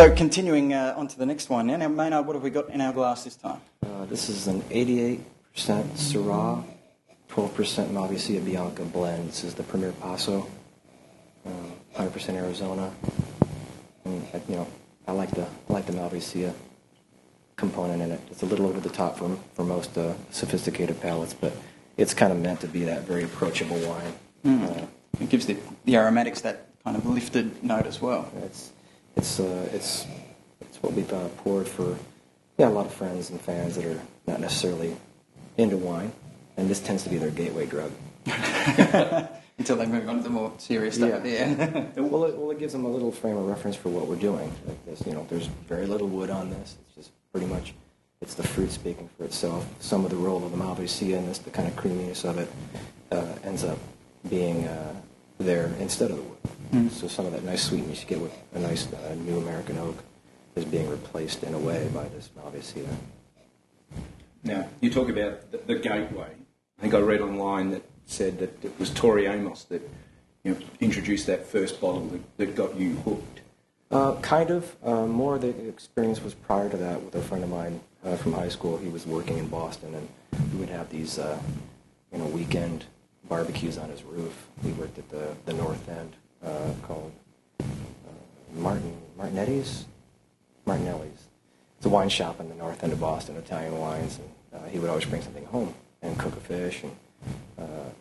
So continuing on to the next one now. Now, Maynard, what have we got in our glass this time? This is an 88% Syrah, 12% Malvasia Bianca blend. This is the Premier Paso, 100% Arizona. And, I like the Malvasia component in it. It's a little over the top for most sophisticated palates, but it's kind of meant to be that very approachable wine. It gives the aromatics that kind of lifted note as well. It's what we've poured for a lot of friends and fans that are not necessarily into wine, and this tends to be their gateway drug. Until they move on to the more serious stuff at the end. Well, it gives them a little frame of reference for what we're doing. Like this, there's very little wood on this. It's just pretty much, it's the fruit speaking for itself. Some of the role of the Malvasia in this, the kind of creaminess of it, ends up being there instead of the wood. So some of that nice sweetness you get with a nice new American oak is being replaced in a way by this Malvasia. Now, you talk about the gateway. I think I read online that said that it was Tori Amos that introduced that first bottle that got you hooked. Kind of. More of the experience was prior to that with a friend of mine from high school. He was working in Boston, and we would have these weekend barbecues on his roof. He worked at the North End called Martinelli's. It's a wine shop in the North End of Boston, Italian wines, and he would always bring something home and cook a fish, and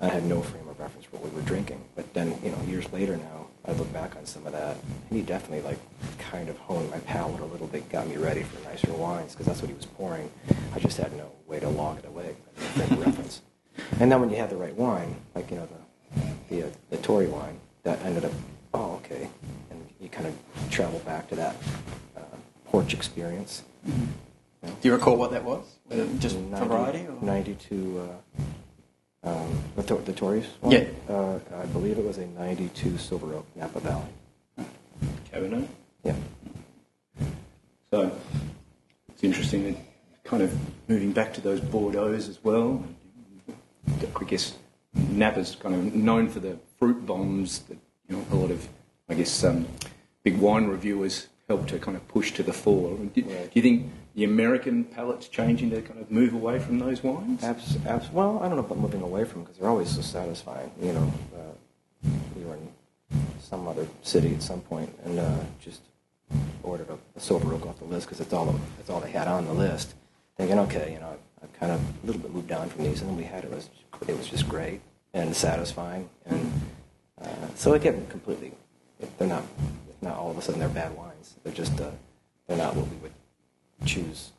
I had no frame of reference for what we were drinking. But then, years later now, I look back on some of that, and he definitely kind of honed my palate a little bit, got me ready for nicer wines, because that's what he was pouring. I just had no way to log it away, no frame of reference. And then when you have the right wine, like the Tory wine, that ended up, okay, and you kind of travel back to that porch experience. Mm-hmm. Do you recall what that was? Just variety? Or? 92, the Tories one? Yeah. I believe it was a 92 Silver Oak Napa Valley. Cabernet? Yeah. So, it's interesting that kind of moving back to those Bordeaux's as well. I guess Napa's kind of known for the fruit bombs that, a lot of, big wine reviewers help to kind of push to the fore. Do you think the American palate's changing to kind of move away from those wines? Well, I don't know about moving away from them, because they're always so satisfying. We were in some other city at some point and just ordered a Silver Oak off the list because it's all they had on the list. Thinking, okay, I've kind of a little bit moved on from these, and then we had it was just great and satisfying, and so again, completely, they're not all of a sudden they're bad wines. They're just they're not what we would choose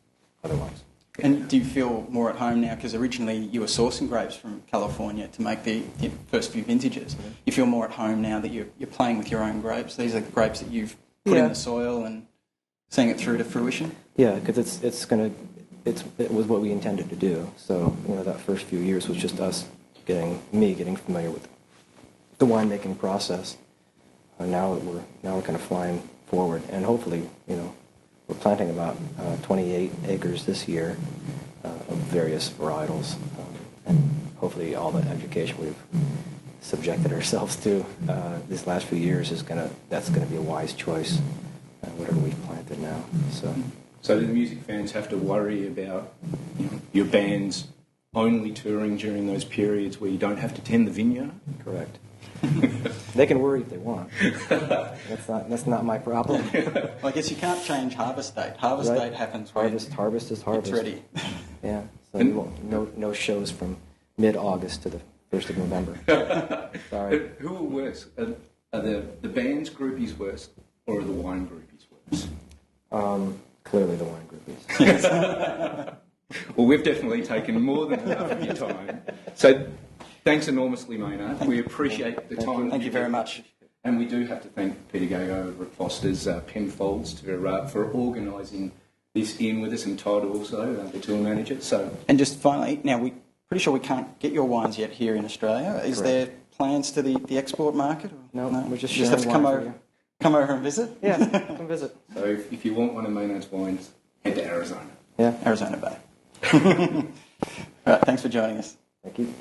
otherwise. And do you feel more at home now? Because originally you were sourcing grapes from California to make the first few vintages. Mm-hmm. You feel more at home now that you're playing with your own grapes. These are the grapes that you've put in the soil and seeing it through to fruition. Yeah, because it was what we intended to do. So that first few years was just us getting familiar with the winemaking process. Now we're kind of flying forward, and hopefully, we're planting about 28 acres this year of various varietals, and hopefully all the education we've subjected ourselves to these last few years that's gonna be a wise choice, whatever we've planted now. So do the music fans have to worry about your band's only touring during those periods where you don't have to tend the vineyard? Correct. They can worry if they want. That's not my problem. Well, I guess you can't change harvest date. Harvest date happens when harvest is harvest. It's ready. Yeah. So no shows from mid-August to the 1st of November. Sorry. Who are worse? Are the band's groupies worse, or are the wine groupies worse? Clearly the wine groupies. Well, we've definitely taken more than enough of your time. So thanks enormously, Maynard. We appreciate the time. Thank you very much. And we do have to thank Peter Gago over at Foster's Penfolds for organising this in with us, and Todd also, the tour manager. And just finally, now we're pretty sure we can't get your wines yet here in Australia. Is there plans to the export market? No, we're just have to come over and visit? Yeah, come visit. So if you want one of Maynard's wines, head to Arizona. Yeah. Arizona Bay. All right, thanks for joining us. Thank you.